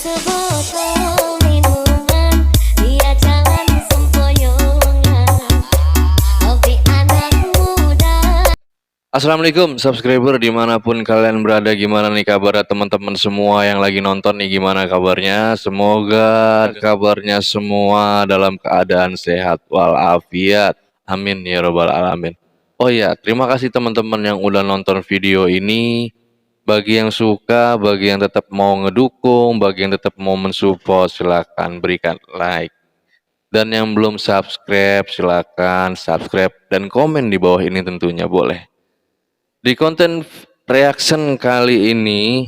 sebotol minuman, dia jalan sempoyongan, hobi anak muda. Assalamualaikum subscriber dimanapun kalian berada, gimana nih kabar teman-teman semua yang lagi nonton nih, gimana kabarnya? Semoga kabarnya semua dalam keadaan sehat walafiat, amin ya robbal alamin. Oh ya, terima kasih teman-teman yang udah nonton video ini. Bagi yang suka, bagi yang tetap mau ngedukung, bagi yang tetap mau mensupport, silahkan berikan like. Dan yang belum subscribe, silahkan subscribe dan komen di bawah ini tentunya boleh. Di konten reaction kali ini,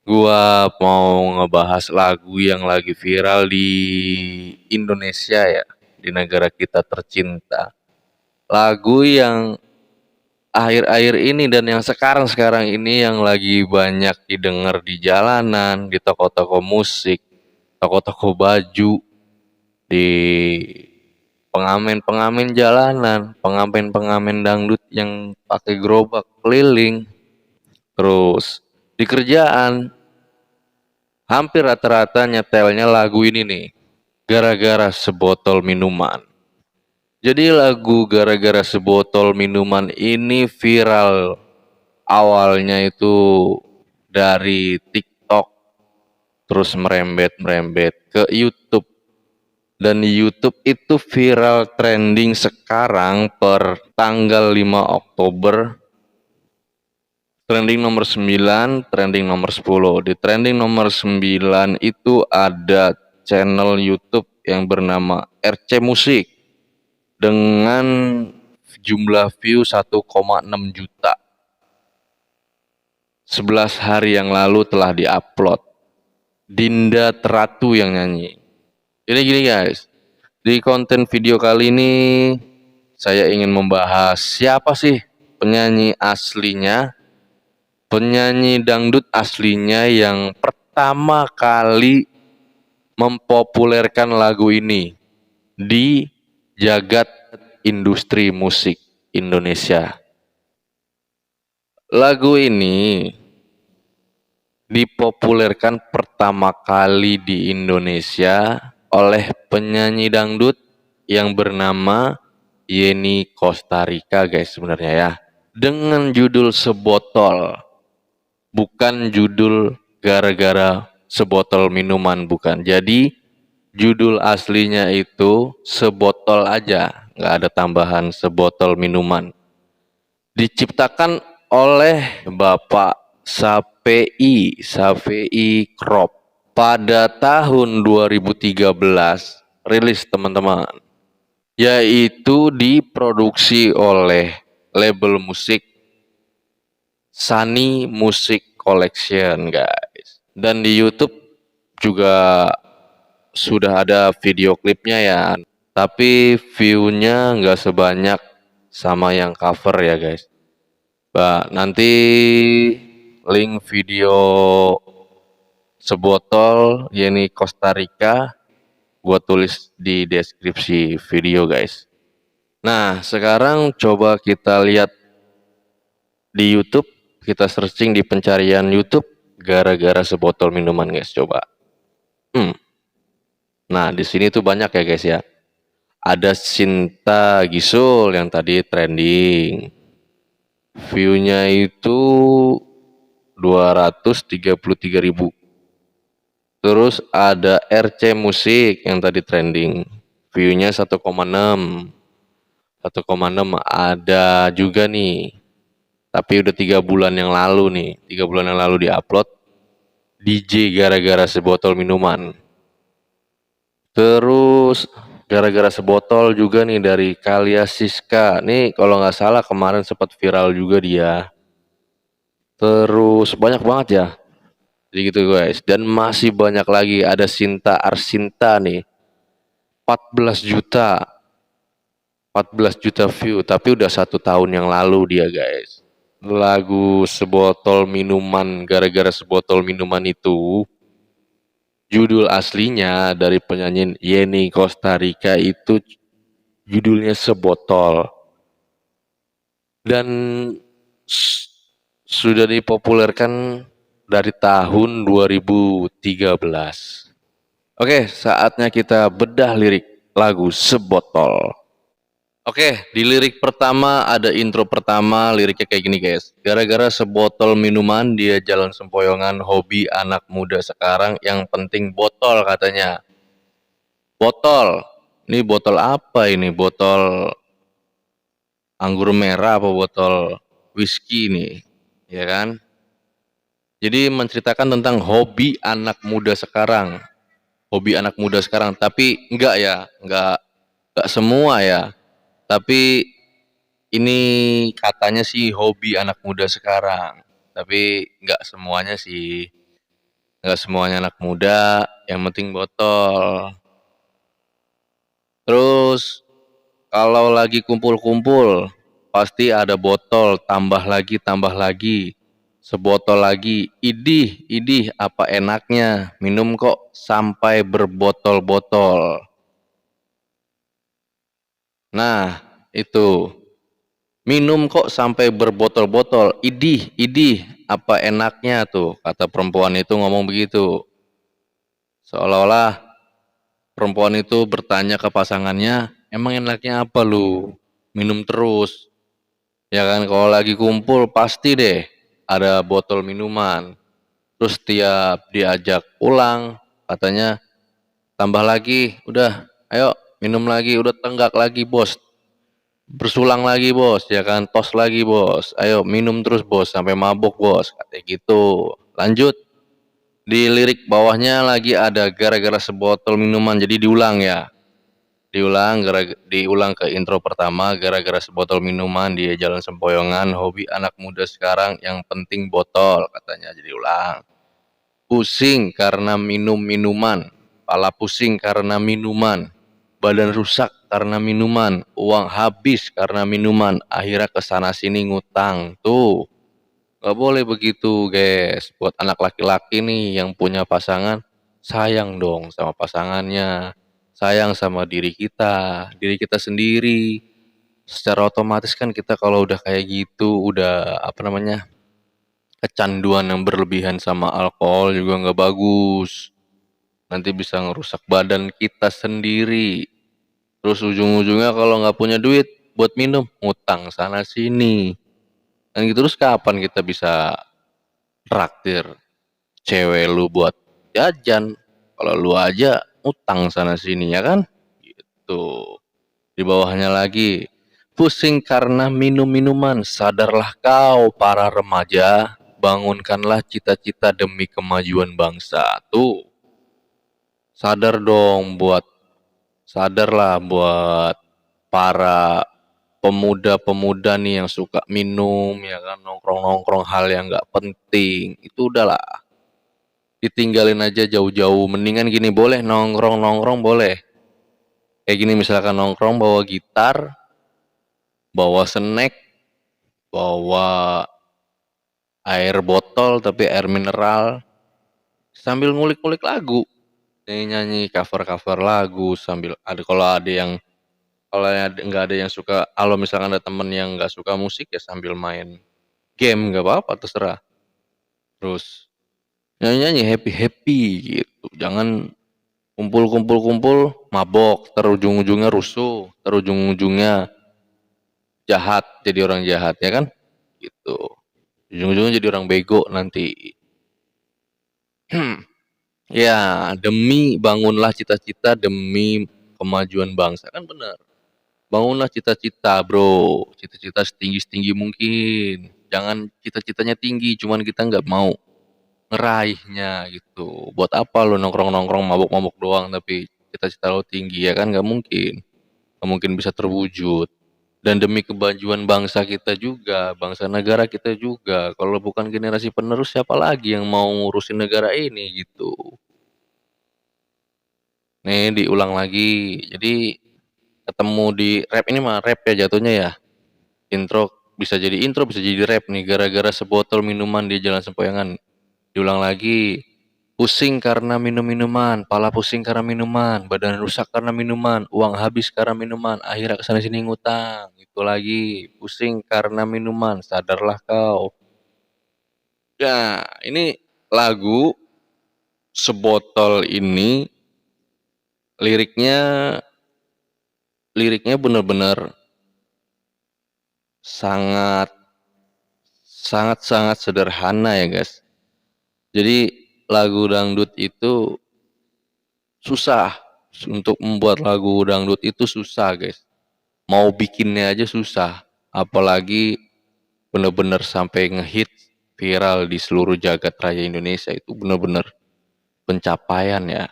gua mau ngebahas lagu yang lagi viral di Indonesia ya, di negara kita tercinta. Lagu yang akhir-akhir ini dan yang sekarang-sekarang ini yang lagi banyak didengar di jalanan, di toko-toko musik, toko-toko baju, di pengamen-pengamen jalanan, pengamen-pengamen dangdut yang pakai gerobak keliling, terus di kerjaan hampir rata-rata nyetelnya lagu ini nih, gara-gara sebotol minuman. Jadi lagu gara-gara sebotol minuman ini viral awalnya itu dari TikTok, terus merembet-merembet ke YouTube. Dan di YouTube itu viral trending sekarang per tanggal 5 Oktober. Trending nomor 9, trending nomor 10. Di trending nomor 9 itu ada channel YouTube yang bernama RC Musik dengan jumlah view 1,6 juta. 11 hari yang lalu telah diupload. Dinda Teratu yang nyanyi. Jadi gini guys, di konten video kali ini saya ingin membahas siapa sih penyanyi aslinya, penyanyi dangdut aslinya yang pertama kali mempopulerkan lagu ini di jagat industri musik Indonesia. Lagu ini dipopulerkan pertama kali di Indonesia oleh penyanyi dangdut yang bernama Yenny Costa Rica guys sebenarnya ya. Dengan judul Sebotol. Bukan judul gara-gara sebotol minuman, bukan. Jadi judul aslinya itu Sebotol aja, nggak ada tambahan sebotol minuman. Diciptakan oleh Bapak Safei Crop pada tahun 2013, rilis teman-teman, yaitu diproduksi oleh label musik Sunny Music Collection guys. Dan di YouTube juga sudah ada video klipnya ya, tapi view-nya nggak sebanyak sama yang cover ya guys. Nanti link video Sebotol Yenny Costa Rica gua tulis di deskripsi video guys. Nah sekarang coba kita lihat di YouTube, kita searching di pencarian YouTube gara-gara sebotol minuman guys, coba. Nah di sini tuh banyak ya guys ya. Ada Sinta Gisul yang tadi trending. View-nya itu 233.000. Terus ada RC Musik yang tadi trending. View-nya 1,6. 1,6 ada juga nih. Tapi udah 3 bulan yang lalu nih. 3 bulan yang lalu diupload. DJ gara-gara sebotol minuman. Terus gara-gara sebotol juga nih dari Kalia Siska. Nih kalau nggak salah kemarin sempat viral juga dia. Terus banyak banget ya. Jadi gitu guys. Dan masih banyak lagi. Ada Sinta Arsinta nih. 14 juta. 14 juta view. Tapi udah 1 tahun yang lalu dia guys. Lagu sebotol minuman, gara-gara sebotol minuman itu, judul aslinya dari penyanyi Yenny Costa Rica itu judulnya Sebotol. Dan sudah dipopulerkan dari tahun 2013. Oke, saatnya kita bedah lirik lagu Sebotol. Oke, di lirik pertama ada intro pertama, liriknya kayak gini guys. Gara-gara sebotol minuman dia jalan sempoyongan, hobi anak muda sekarang yang penting botol katanya. Botol. Ini botol apa ini? Botol anggur merah apa botol whisky nih? Ya kan? Jadi menceritakan tentang hobi anak muda sekarang. Hobi anak muda sekarang, tapi enggak ya, enggak semua ya. Tapi ini katanya sih hobi anak muda sekarang. Tapi enggak semuanya sih. Enggak semuanya anak muda, yang penting botol. Terus kalau lagi kumpul-kumpul, pasti ada botol, tambah lagi, sebotol lagi. Idih, idih, apa enaknya, minum kok sampai berbotol-botol. Nah, itu. Minum kok sampai berbotol-botol. Idih, idih, apa enaknya tuh, kata perempuan itu ngomong begitu. Seolah-olah perempuan itu bertanya ke pasangannya, emang enaknya apa lu? Minum terus. Ya kan, kalau lagi kumpul pasti deh ada botol minuman. Terus tiap diajak pulang, katanya tambah lagi, udah, ayo minum lagi, udah tenggak lagi bos. Bersulang lagi bos, ya kan, tos lagi bos, ayo minum terus bos, sampai mabuk bos, katanya gitu. Lanjut, di lirik bawahnya lagi ada gara-gara sebotol minuman, jadi diulang ya. Diulang ke intro pertama, gara-gara sebotol minuman dia jalan sempoyongan, hobi anak muda sekarang yang penting botol katanya, jadi ulang. Pusing karena minum minuman, pala pusing karena minuman, badan rusak karena minuman, uang habis karena minuman, akhirnya kesana sini ngutang. Tuh, gak boleh begitu guys. Buat anak laki-laki nih yang punya pasangan, sayang dong sama pasangannya, sayang sama diri kita sendiri. Secara otomatis kan kita kalau udah kayak gitu, udah apa namanya, kecanduan yang berlebihan sama alkohol juga nggak bagus. Nanti bisa ngerusak badan kita sendiri. Terus ujung-ujungnya kalau nggak punya duit buat minum, ngutang sana sini. Dan gitu terus kapan kita bisa traktir cewek lu buat jajan? Kalau lu aja utang sana sini ya kan? Gitu. Di bawahnya lagi, pusing karena minum minuman, sadarlah kau para remaja, bangunkanlah cita-cita demi kemajuan bangsa. Tuh, sadarlah buat para pemuda-pemuda nih yang suka minum ya kan, nongkrong-nongkrong hal yang nggak penting. Itu udahlah, ditinggalin aja jauh-jauh. Mendingan gini, boleh nongkrong-nongkrong boleh. Kayak gini misalkan nongkrong bawa gitar, bawa snack, bawa air botol tapi air mineral, sambil ngulik-ngulik lagu, nyanyi cover-cover lagu sambil ada, kalau nggak ada yang suka, kalau misalkan ada temen yang nggak suka musik ya sambil main game nggak apa-apa terserah. Terus nyanyi-nyanyi happy-happy gitu, jangan kumpul mabok, terujung-ujungnya rusuh, terujung-ujungnya jahat, jadi orang jahat ya kan, gitu. Ujung-ujungnya jadi orang bego nanti. Ya, demi bangunlah cita-cita demi kemajuan bangsa, kan benar. Bangunlah cita-cita bro, cita-cita setinggi-setinggi mungkin. Jangan cita-citanya tinggi, cuman kita nggak mau ngeraihnya gitu. Buat apa lo nongkrong-nongkrong mabuk-mabuk doang tapi cita-cita lo tinggi, ya kan, nggak mungkin. Nggak mungkin bisa terwujud. Dan demi kemajuan bangsa kita juga, bangsa negara kita juga. Kalau bukan generasi penerus, siapa lagi yang mau ngurusin negara ini gitu. Nih diulang lagi. Jadi ketemu di rap ini mah rap ya jatuhnya ya. Intro bisa jadi rap nih, gara-gara sebotol minuman di jalan sempoyangan. Diulang lagi. Pusing karena minum minuman, pala pusing karena minuman, badan rusak karena minuman, uang habis karena minuman, akhirnya kesana sini ngutang. Itu lagi, pusing karena minuman, sadarlah kau. Ya, ini lagu Sebotol ini liriknya liriknya bener-bener sangat sangat sederhana ya guys. Jadi lagu dangdut itu susah, untuk membuat lagu dangdut itu susah guys. Mau bikinnya aja susah, apalagi bener-bener sampai ngehit viral di seluruh jagat raya Indonesia. Itu bener-bener pencapaian ya.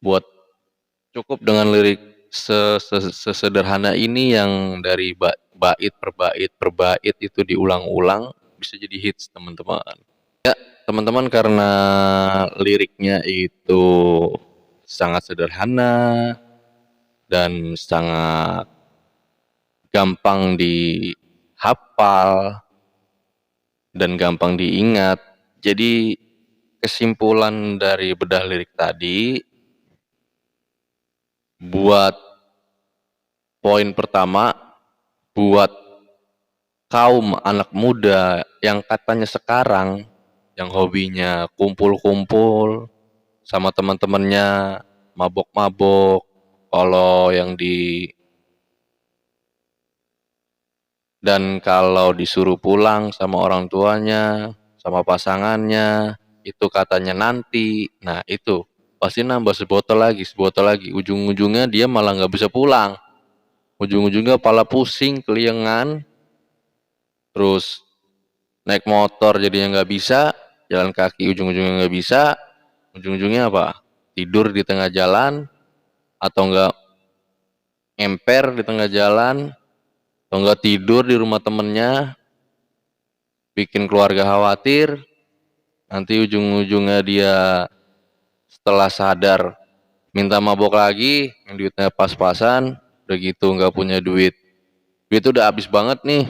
Buat cukup dengan lirik sesederhana ini yang dari bait per bait itu diulang-ulang bisa jadi hits teman-teman. Ya, teman-teman, karena liriknya itu sangat sederhana dan sangat gampang dihafal dan gampang diingat. Jadi kesimpulan dari bedah lirik tadi, buat poin pertama, buat kaum anak muda yang katanya sekarang yang hobinya kumpul-kumpul sama teman-temannya, mabok-mabok, kalau dan kalau disuruh pulang sama orang tuanya, sama pasangannya, itu katanya nanti. Nah itu pasti nambah sebotol lagi. Ujung-ujungnya dia malah nggak bisa pulang. Ujung-ujungnya kepala pusing, keliengan, terus naik motor jadinya nggak bisa, jalan kaki ujung-ujungnya nggak bisa, ujung-ujungnya apa? Tidur di tengah jalan, atau enggak emper di tengah jalan, atau enggak tidur di rumah temennya, bikin keluarga khawatir, nanti ujung-ujungnya dia setelah sadar minta mabok lagi, yang duitnya pas-pasan, udah gitu nggak punya duit udah habis banget nih,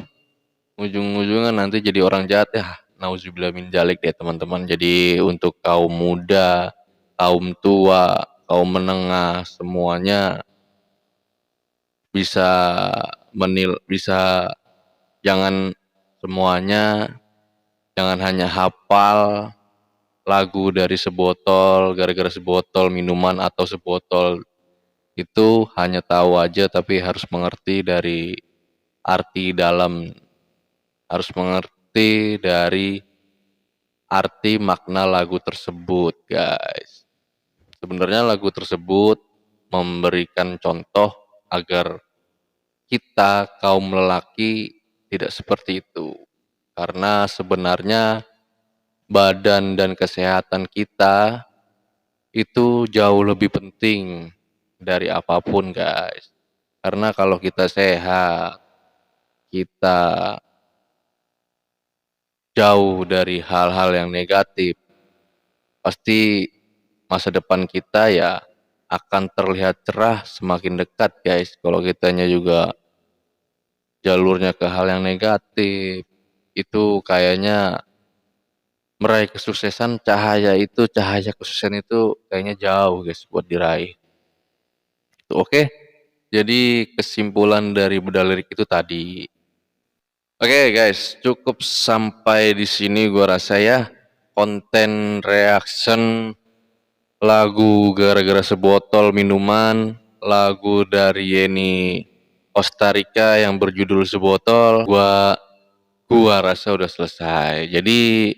ujung-ujungnya nanti jadi orang jahat ya. Nauzubillah min dzalik deh teman-teman. Jadi untuk kaum muda, kaum tua, kaum menengah, semuanya bisa jangan semuanya jangan hanya hafal lagu dari sebotol, gara-gara sebotol minuman atau sebotol itu hanya tahu aja, tapi harus mengerti dari arti dalam, harus mengerti dari arti makna lagu tersebut guys. Sebenarnya lagu tersebut memberikan contoh agar kita kaum lelaki tidak seperti itu. Karena sebenarnya badan dan kesehatan kita itu jauh lebih penting dari apapun guys. Karena kalau kita sehat, kita jauh dari hal-hal yang negatif, pasti masa depan kita ya akan terlihat cerah semakin dekat guys. Kalau kitanya juga jalurnya ke hal yang negatif, itu kayaknya meraih kesuksesan, cahaya kesuksesan itu kayaknya jauh guys buat diraih. Oke, jadi kesimpulan dari bedah lirik itu tadi. Oke guys, cukup sampai di sini gua rasa ya konten reaction lagu gara-gara sebotol minuman, lagu dari Yeni Costa Rica yang berjudul Sebotol, gua rasa udah selesai. Jadi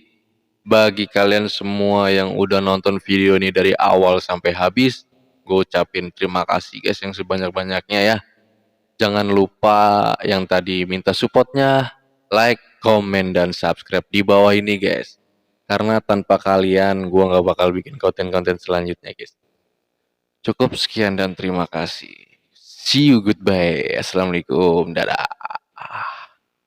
bagi kalian semua yang udah nonton video ini dari awal sampai habis, gue ucapin terima kasih guys yang sebanyak-banyaknya ya. Jangan lupa yang tadi minta supportnya, like, komen, dan subscribe di bawah ini guys. Karena tanpa kalian gue gak bakal bikin konten-konten selanjutnya guys. Cukup sekian dan terima kasih. See you, goodbye. Assalamualaikum, dadah.